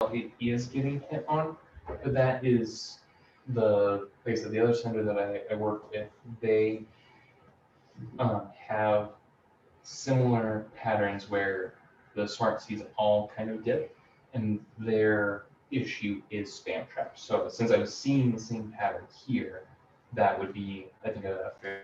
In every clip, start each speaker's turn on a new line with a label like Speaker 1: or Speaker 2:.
Speaker 1: it is getting hit on. But that is like I said, the other center that I work with, they have similar patterns where the smart seeds all kind of dip, and their issue is spam traps. So since I was seeing the same pattern here, that would be, I think, a fair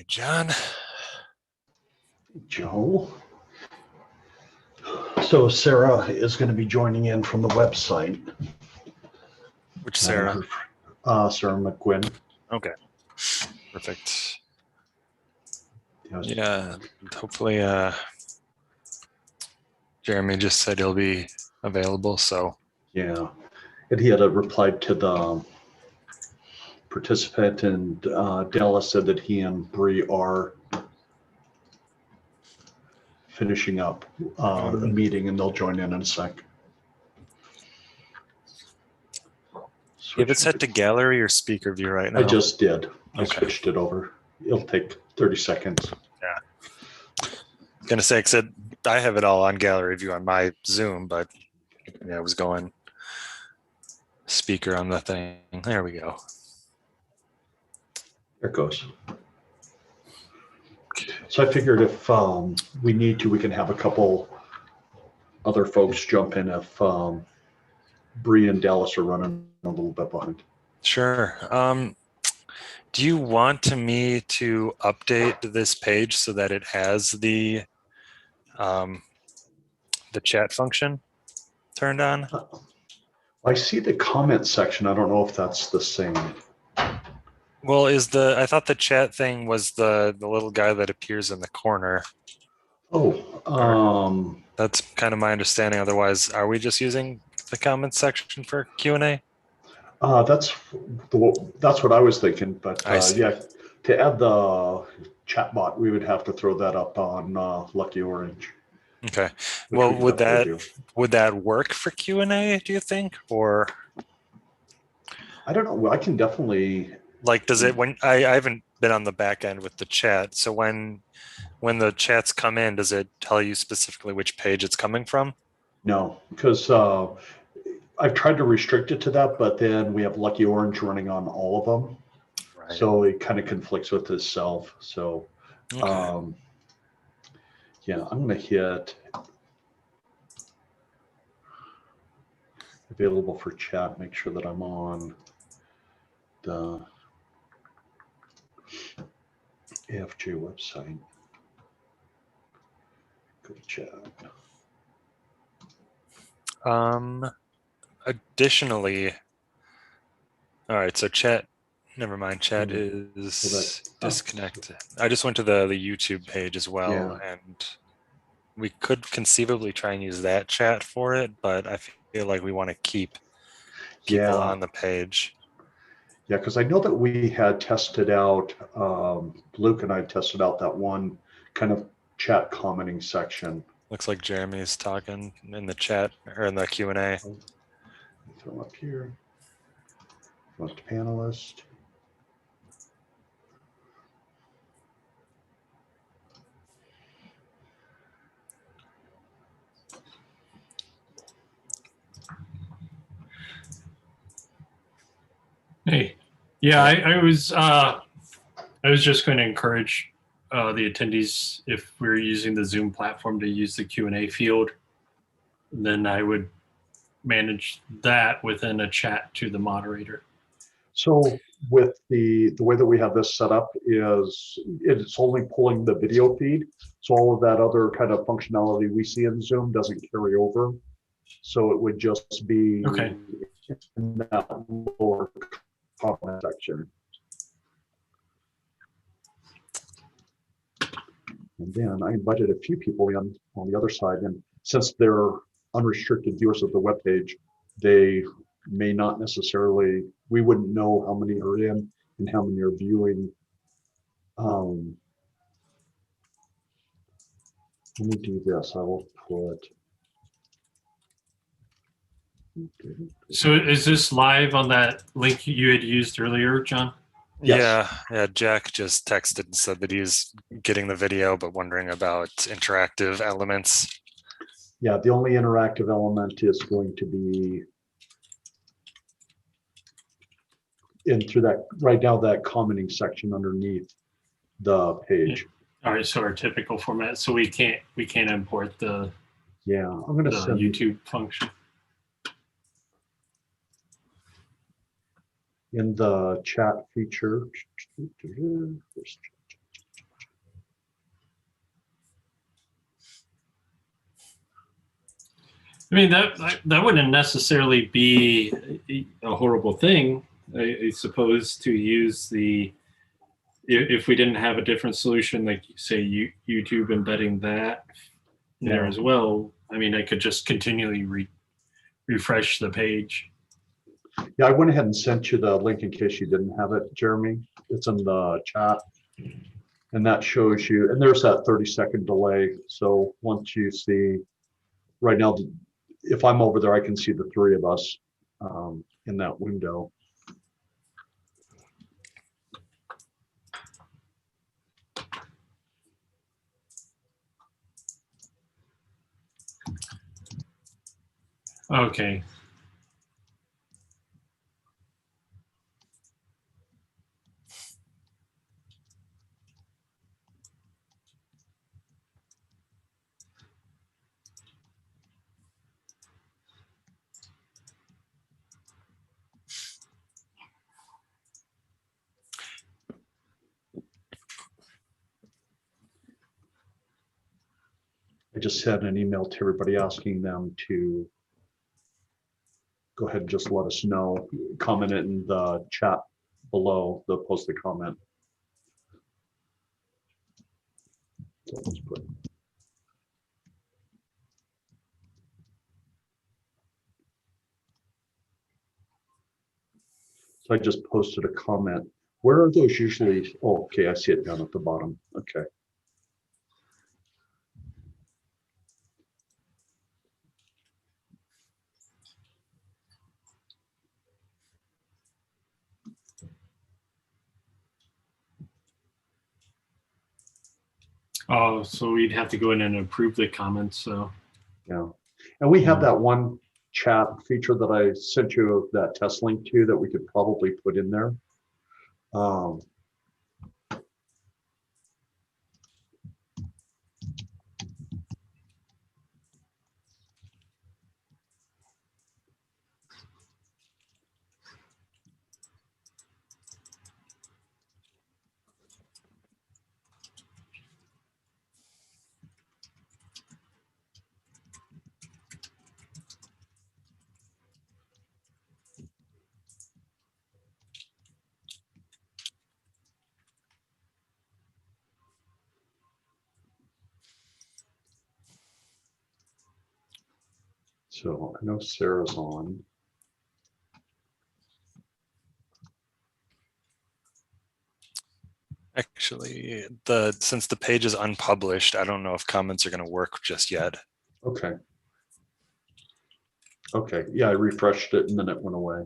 Speaker 2: John.
Speaker 3: Joe. So Sarah is going to be joining in from the website.
Speaker 2: Which Sarah?
Speaker 3: Sarah McGuinn.
Speaker 2: Okay. Perfect.
Speaker 3: Yes.
Speaker 2: Yeah. Hopefully, Jeremy just said he'll be available. So.
Speaker 3: Yeah, and he had replied to the participant, and Dallas said that he and Bree are finishing up a meeting, and they'll join in a sec.
Speaker 2: You have it set to gallery or speaker view right now?
Speaker 3: I just did. I
Speaker 2: Okay.
Speaker 3: switched it over. It'll take 30 seconds.
Speaker 2: Yeah. I was going to say, because I have it all on gallery view on my Zoom, but yeah, I was going speaker on the thing. There we go.
Speaker 3: There it goes. So I figured if we need to, we can have a couple other folks jump in if Bree and Dallas are running a little bit behind.
Speaker 2: Sure. Do you want me to update this page so that it has the chat function turned on?
Speaker 3: I see the comment section. I don't know if that's the same.
Speaker 2: Well, I thought the chat thing was the little guy that appears in the corner.
Speaker 3: Oh,
Speaker 2: that's kind of my understanding. Otherwise, are we just using the comment section for Q&A?
Speaker 3: That's what I was thinking. But yeah, to add the chat bot, we would have to throw that up on Lucky Orange.
Speaker 2: Okay. Well, would that work for Q&A, do you think? Or
Speaker 3: I don't know. I can definitely,
Speaker 2: like, does it, when I haven't been on the back end with the chat, so when the chats come in, does it tell you specifically which page it's coming from?
Speaker 3: No, because I've tried to restrict it to that, but then we have Lucky Orange running on all of them. Right. So it kind of conflicts with itself. So okay. Yeah, I'm going to hit available for chat, make sure that I'm on the AFJ website. Go to chat.
Speaker 2: Additionally, all right, so chat, never mind, chat is disconnected. I just went to the YouTube page as well, and we could conceivably try and use that chat for it, but I feel like we want to keep people on the page.
Speaker 3: Yeah, because I know that we had tested out, Luke and I tested out that one kind of chat commenting section.
Speaker 2: Looks like Jeremy's talking in the chat or in the Q&A.
Speaker 3: Throw him up here. Most panelist.
Speaker 4: Hey, yeah, I was just going to encourage the attendees, if we're using the Zoom platform, to use the Q&A field. Then I would manage that within a chat to the moderator.
Speaker 3: So with the way that we have this set up is it's only pulling the video feed. So all of that other kind of functionality we see in Zoom doesn't carry over. So it would just be in that lower comment section. And then I invited a few people in on the other side, and since they're unrestricted viewers of the web page, they may not necessarily, we wouldn't know how many are in and how many are viewing. Let me do this. I will put.
Speaker 4: So is this live on that link you had used earlier, John?
Speaker 2: Yes. Yeah. Jack just texted and said that he's getting the video, but wondering about interactive elements.
Speaker 3: Yeah, the only interactive element is going to be in through that right now, that commenting section underneath the page.
Speaker 4: All right, so our typical format. So we can't import the
Speaker 3: I'm going to send
Speaker 4: YouTube function.
Speaker 3: In the chat feature.
Speaker 4: I mean, that wouldn't necessarily be a horrible thing, I suppose, to use the, if we didn't have a different solution, like say YouTube embedding that there as well. I mean, I could just continually refresh the page.
Speaker 3: Yeah, I went ahead and sent you the link in case you didn't have it, Jeremy. It's in the chat. And that shows you, and there's that 30-second delay. So once you see, right now, if I'm over there, I can see the three of us in that window.
Speaker 4: Okay.
Speaker 3: I just sent an email to everybody asking them to go ahead and just let us know, comment it in the chat below, the post the comment. So let's put, so I just posted a comment. Where are those usually? Oh, okay, I see it down at the bottom. Okay.
Speaker 4: Oh, so we'd have to go in and approve the comments. So
Speaker 3: Yeah, and we have that one chat feature that I sent you that test link to that we could probably put in there. So I know Sarah's on.
Speaker 2: Actually, since the page is unpublished, I don't know if comments are going to work just yet.
Speaker 3: Okay. Okay, yeah, I refreshed it and then it went away.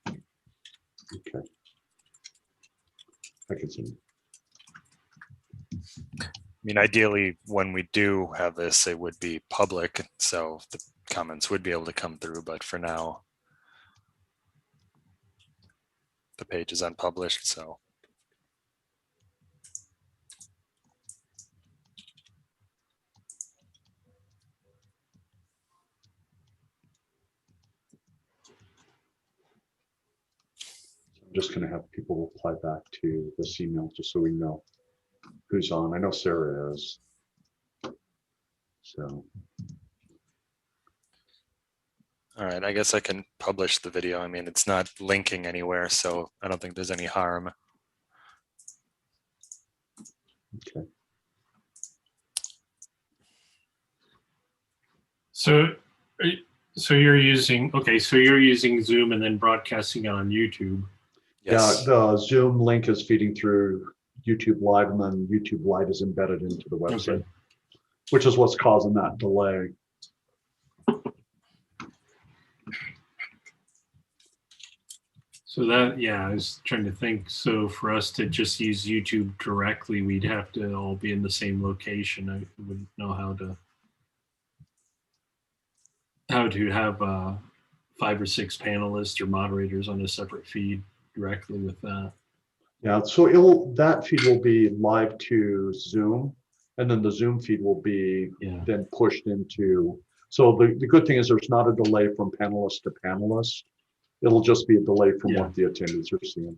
Speaker 3: Okay. I can see.
Speaker 2: I mean, ideally, when we do have this, it would be public, so the comments would be able to come through, but for now, the page is unpublished, so.
Speaker 3: I'm just going to have people reply back to this email just so we know who's on. I know Sarah is. So.
Speaker 2: All right, I guess I can publish the video. I mean, it's not linking anywhere, so I don't think there's any harm.
Speaker 3: Okay.
Speaker 4: So you're using, okay, so you're using Zoom and then broadcasting it on YouTube.
Speaker 2: Yes.
Speaker 3: Yeah, the Zoom link is feeding through YouTube Live, and then YouTube Live is embedded into the website,
Speaker 4: Okay.
Speaker 3: which is what's causing that delay.
Speaker 4: So that, yeah, I was trying to think. So for us to just use YouTube directly, we'd have to all be in the same location. I wouldn't know how to have 5 or 6 panelists or moderators on a separate feed directly with that.
Speaker 3: Yeah, so that feed will be live to Zoom, and then the Zoom feed will be then pushed into. So the good thing is there's not a delay from panelist to panelist. It'll just be a delay from what the attendees are seeing.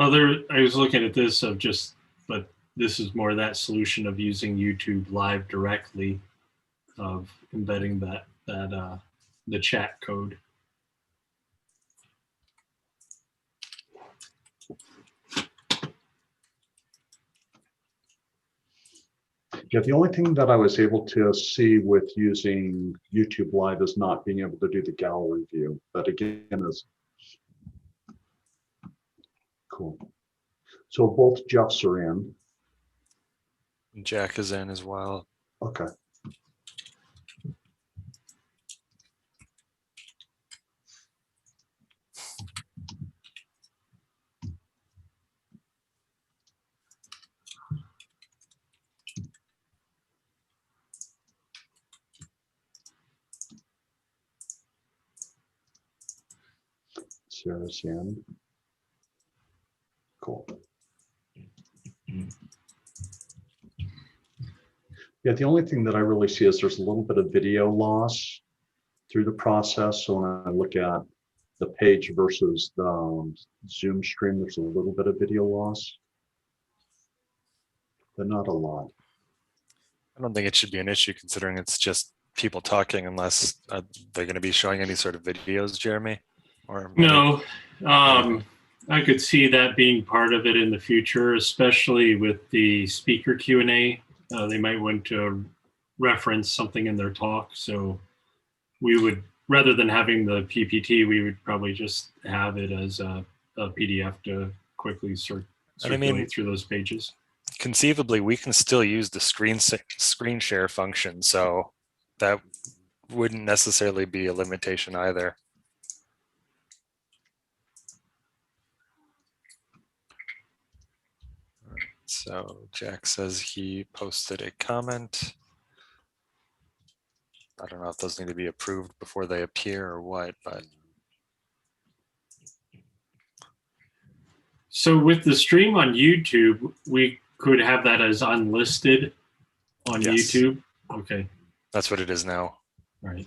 Speaker 4: I was looking at this but this is more that solution of using YouTube Live directly, of embedding the chat code.
Speaker 3: Yeah, the only thing that I was able to see with using YouTube Live is not being able to do the gallery view. But again, is cool. So both Jeffs are in.
Speaker 2: Jack is in as well.
Speaker 3: Okay. Sarah's in. Cool. Yeah, the only thing that I really see is there's a little bit of video loss through the process. So when I look at the page versus the Zoom stream, there's a little bit of video loss, but not a lot.
Speaker 2: I don't think it should be an issue considering it's just people talking, unless they're going to be showing any sort of videos, Jeremy. Or
Speaker 4: no, I could see that being part of it in the future, especially with the speaker Q&A. They might want to reference something in their talk. So we would, rather than having the PPT, we would probably just have it as a PDF to quickly circulate through those pages.
Speaker 2: Conceivably, we can still use the screen share function, so that wouldn't necessarily be a limitation either. So Jack says he posted a comment. I don't know if those need to be approved before they appear or what, but.
Speaker 4: So with the stream on YouTube, we could have that as unlisted on YouTube. Okay.
Speaker 2: That's what it is now.
Speaker 4: All right.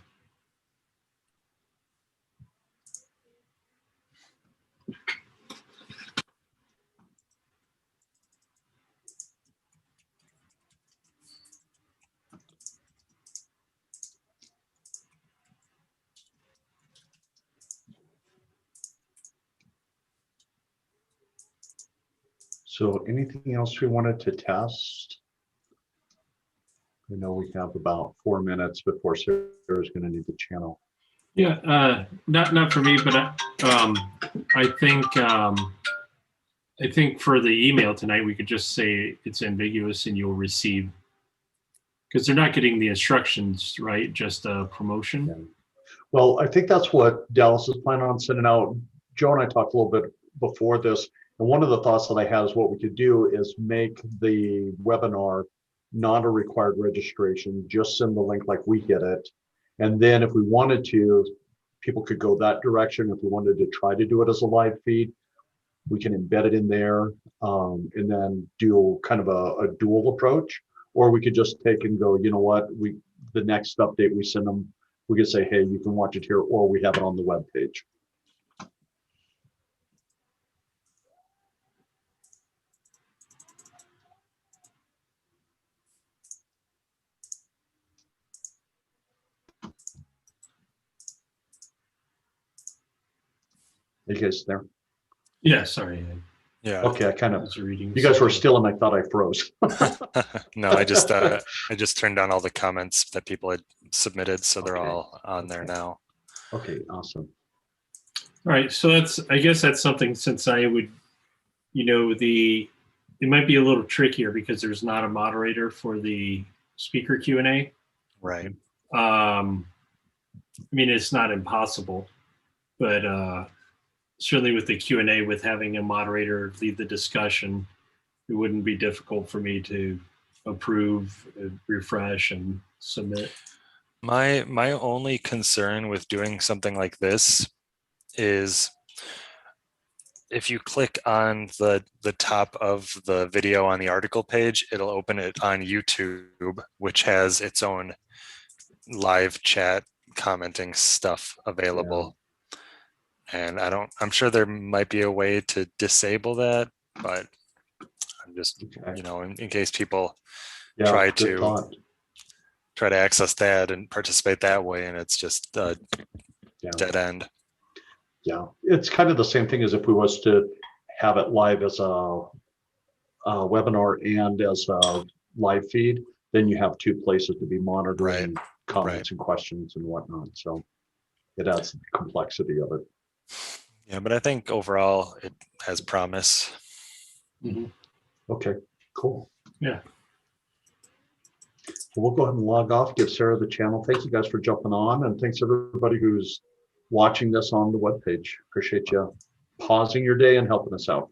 Speaker 3: So anything else we wanted to test? I know we have about 4 minutes before Sarah's going to need the channel.
Speaker 4: Yeah, not for me, but I think for the email tonight we could just say it's ambiguous and you'll receive, because they're not getting the instructions, right? Just a promotion.
Speaker 3: Yeah. Well, I think that's what Dallas is planning on sending out. Joe and I talked a little bit before this, and one of the thoughts that I had is what we could do is make the webinar not a required registration, just send the link like we get it. And then if we wanted to, people could go that direction. If we wanted to try to do it as a live feed, we can embed it in there and then do kind of a dual approach. Or we could just take and go, you know what, the next update we send them, we could say, hey, you can watch it here, or we have it on the web page. Are you guys there?
Speaker 4: Yeah, sorry.
Speaker 2: Yeah.
Speaker 3: Okay, I kind of.
Speaker 4: Was reading.
Speaker 3: You guys were still, and I thought I froze.
Speaker 2: No, I just turned down all the comments that people had submitted, so they're all on there now.
Speaker 3: Okay, awesome.
Speaker 4: All right, so I guess that's something, since I would, it might be a little trickier because there's not a moderator for the speaker Q&A.
Speaker 2: Right.
Speaker 4: I mean, it's not impossible, but certainly with the Q&A, with having a moderator lead the discussion, it wouldn't be difficult for me to approve, refresh, and submit.
Speaker 2: My only concern with doing something like this is if you click on the top of the video on the article page, it'll open it on YouTube, which has its own live chat commenting stuff available. And I'm sure there might be a way to disable that, but I'm just,
Speaker 3: Okay.
Speaker 2: you know, in case people
Speaker 3: Yeah,
Speaker 2: try
Speaker 3: good
Speaker 2: to
Speaker 3: thought.
Speaker 2: access that and participate that way, and it's just a
Speaker 3: Yeah.
Speaker 2: dead end.
Speaker 3: Yeah, it's kind of the same thing as if we was to have it live as a webinar and as a live feed, then you have two places to be monitoring comments and questions and whatnot. So it adds the complexity of it.
Speaker 2: Yeah, but I think overall it has promise.
Speaker 4: Mm-hmm.
Speaker 3: Okay, cool.
Speaker 4: Yeah.
Speaker 3: We'll go ahead and log off, give Sarah the channel. Thank you guys for jumping on, and thanks everybody who's watching this on the webpage. Appreciate you pausing your day and helping us out.